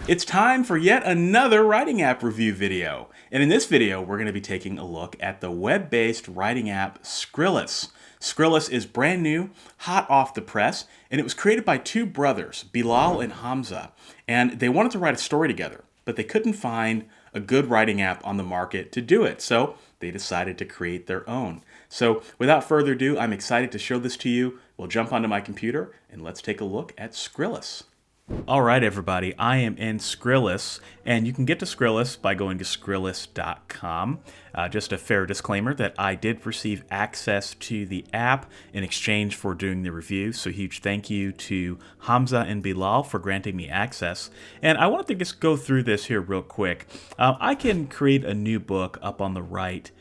It's time for yet another writing app review video. And in this video, we're going to be taking a look at the web-based writing app Scrilys. Scrilys is brand new, hot off the press, and it was created by two brothers, Bilal and Hamza. And they wanted to write a story together, but they couldn't find a good writing app on the market to do it. So they decided to create their own. So without further ado, I'm excited to show this to you. We'll jump onto my computer and let's take a look at Scrilys. All right, everybody, I am in Scrilys, and you can get to Scrilys by going to Scrilys.com. Just a fair disclaimer that I did receive access to the app in exchange for doing the review, so huge thank you to Hamza and Bilal for granting me access. And I wanted to just go through this here real quick. I can create a new book up on the right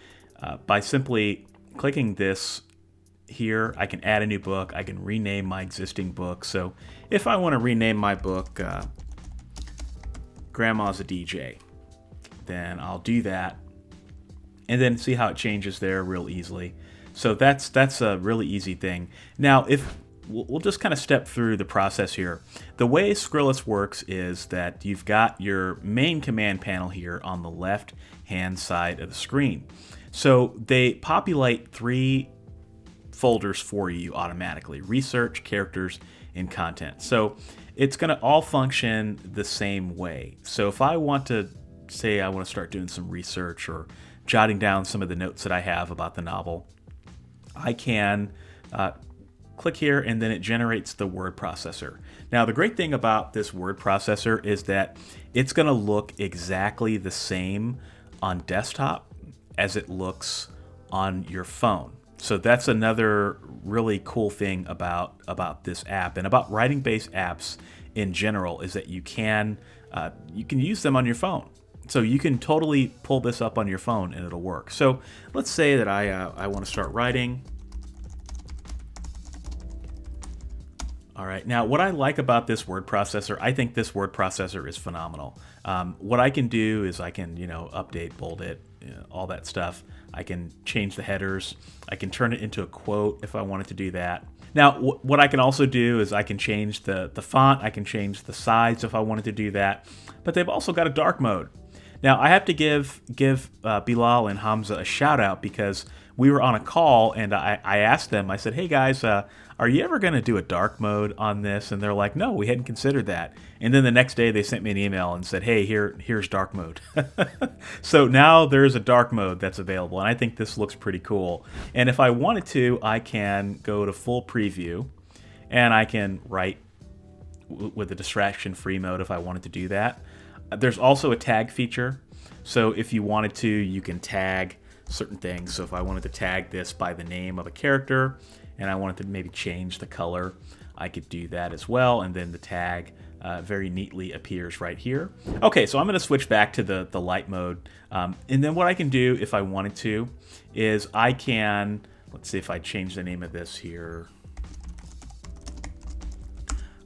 by simply clicking this here. I can add a new book. I can rename my existing book. So if I want to rename my book Grandma's a DJ, then I'll do that and then see how it changes there real easily. So that's a really easy thing. Now if we'll just kind of step through the process here. The way Scrilys works is that you've got your main command panel here on the left hand side of the screen. So they populate three folders for you automatically: research, characters, and content. So it's going to all function the same way. So if I want to say I want to start doing some research or jotting down some of the notes that I have about the novel, I can click here and then it generates the word processor. Now the great thing about this word processor is that it's going to look exactly the same on desktop as it looks on your phone. So that's another really cool thing about this app and about writing-based apps in general, is that you can use them on your phone. So you can totally pull this up on your phone and it'll work. So let's say that I want to start writing. All right, now what I like about this word processor, I think this word processor is phenomenal. What I can do is I can, update, bold it, all that stuff. I can change the headers. I can turn it into a quote if I wanted to do that. Now, what I can also do is I can change the font. I can change the size if I wanted to do that. But they've also got a dark mode. Now, I have to give Bilal and Hamza a shout out because we were on a call and I asked them, I said, hey guys, are you ever going to do a dark mode on this? And they're like, no, we hadn't considered that. And then the next day they sent me an email and said, hey, here's dark mode. So now there's a dark mode that's available, and I think this looks pretty cool. And if I wanted to, I can go to full preview and I can write with the distraction-free mode if I wanted to do that. There's also a tag feature. So if you wanted to, you can tag certain things. So if I wanted to tag this by the name of a character and I wanted to maybe change the color, I could do that as well. And then the tag very neatly appears right here. Okay, so I'm going to switch back to the light mode. And then what I can do if I wanted to is I can, let's see if I change the name of this here.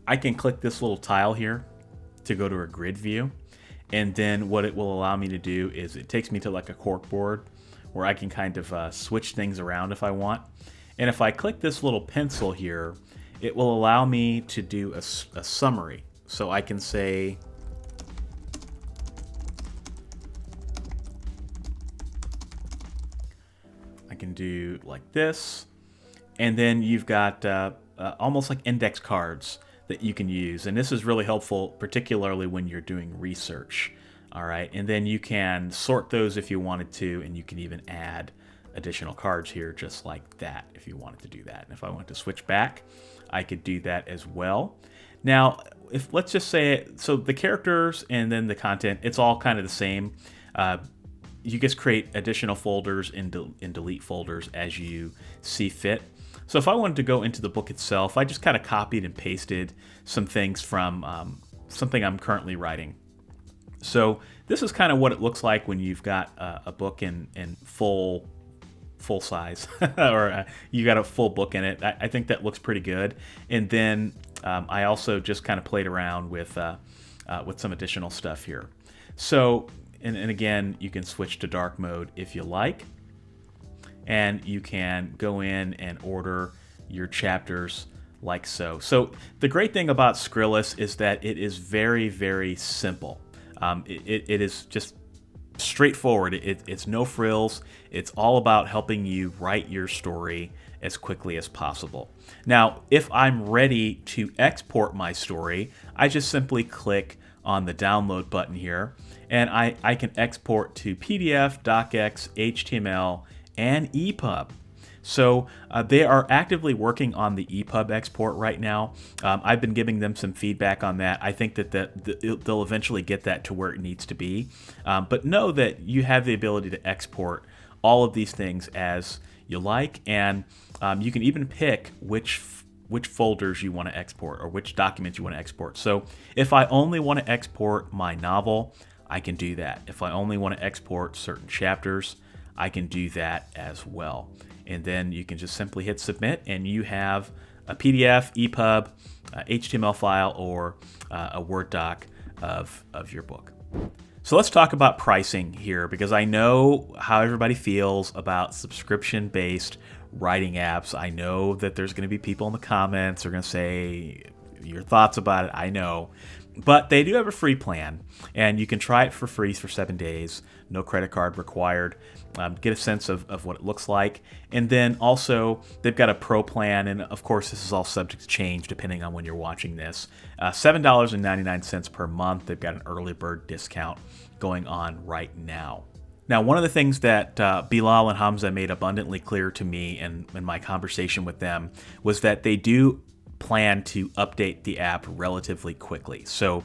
I can click this little tile here to go to a grid view. And then what it will allow me to do is it takes me to like a corkboard where I can kind of switch things around if I want. And if I click this little pencil here, it will allow me to do a summary. So I can say, I can do like this, and then you've got almost like index cards that you can use. And this is really helpful, particularly when you're doing research. All right, and then you can sort those if you wanted to, and you can even add additional cards here just like that if you wanted to do that. And if I wanted to switch back, I could do that as well. Now, if let's just say, so the characters and then the content, it's all kind of the same. You just create additional folders and delete folders as you see fit. So if I wanted to go into the book itself, I just kind of copied and pasted some things from something I'm currently writing. So this is kind of what it looks like when you've got a book in full size, or you got a full book in it. I think that looks pretty good. And then I also just kind of played around with some additional stuff here. So, and again, you can switch to dark mode if you like. And you can go in and order your chapters like so. So the great thing about Scrilys is that it is very, very simple. It is just straightforward. It's no frills. It's all about helping you write your story as quickly as possible. Now, if I'm ready to export my story, I just simply click on the download button here, and I can export to PDF, docx, HTML, and EPUB. So they are actively working on the EPUB export right now. I've been giving them some feedback on that. I think that they'll eventually get that to where it needs to be. But know that you have the ability to export all of these things as you like, and you can even pick which folders you want to export or which documents you want to export. So if I only want to export my novel, I can do that. If I only want to export certain chapters, I can do that as well. And then you can just simply hit submit, and you have a PDF, EPUB, HTML file, or a Word doc of your book. So let's talk about pricing here, because I know how everybody feels about subscription-based writing apps. I know that there's going to be people in the comments who are going to say your thoughts about it. I know. But they do have a free plan, and you can try it for free for 7 days, no credit card required. Get a sense of what it looks like. And then also, they've got a pro plan, and of course, this is all subject to change depending on when you're watching this. $7.99 per month. They've got an early bird discount going on right now. Now, one of the things that Bilal and Hamza made abundantly clear to me in my conversation with them was that they do plan to update the app relatively quickly. So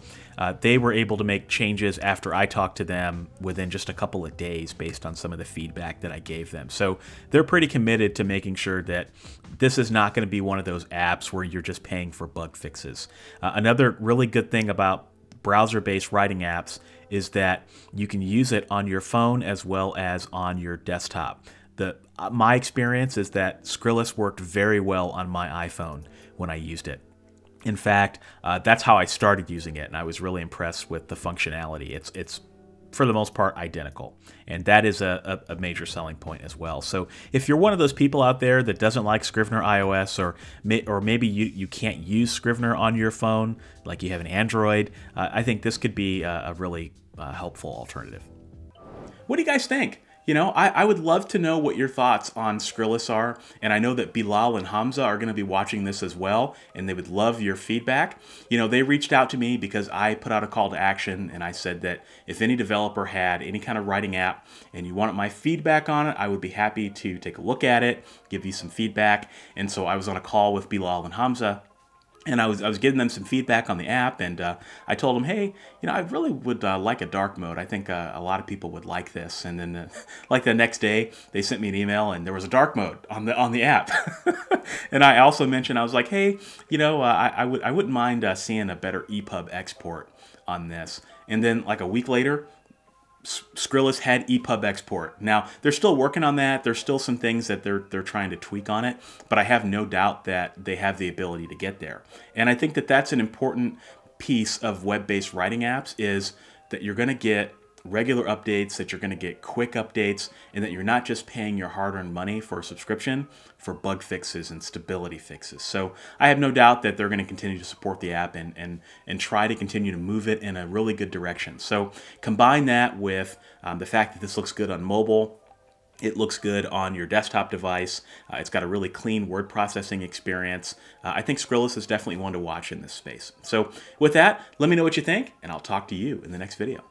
they were able to make changes after I talked to them within just a couple of days based on some of the feedback that I gave them. So they're pretty committed to making sure that this is not going to be one of those apps where you're just paying for bug fixes. Another really good thing about browser-based writing apps is that you can use it on your phone as well as on your desktop. My experience is that Scrilys worked very well on my iPhone when I used it. In fact, that's how I started using it, and I was really impressed with the functionality. It's for the most part identical, and that is a major selling point as well. So if you're one of those people out there that doesn't like Scrivener iOS, or maybe you can't use Scrivener on your phone, like you have an Android, I think this could be a really helpful alternative. What do you guys think? You know, I would love to know what your thoughts on Scrilys are, and I know that Bilal and Hamza are going to be watching this as well, and they would love your feedback. You know, they reached out to me because I put out a call to action, and I said that if any developer had any kind of writing app and you wanted my feedback on it, I would be happy to take a look at it, give you some feedback. And so I was on a call with Bilal and Hamza, and I was giving them some feedback on the app, and I told them, hey, you know, I really would like a dark mode. I think a lot of people would like this. And then, like the next day, they sent me an email, and there was a dark mode on the app. And I also mentioned, I was like, hey, you know, I wouldn't mind seeing a better EPUB export on this. And then, like a week later, Scrilys had EPUB export. Now, they're still working on that. There's still some things that they're trying to tweak on it, but I have no doubt that they have the ability to get there. And I think that that's an important piece of web-based writing apps, is that you're going to get regular updates, that you're going to get quick updates, and that you're not just paying your hard-earned money for a subscription for bug fixes and stability fixes. So I have no doubt that they're going to continue to support the app and try to continue to move it in a really good direction. So combine that with the fact that this looks good on mobile. It looks good on your desktop device. It's got a really clean word processing experience. I think Scrilys is definitely one to watch in this space. So with that, let me know what you think, and I'll talk to you in the next video.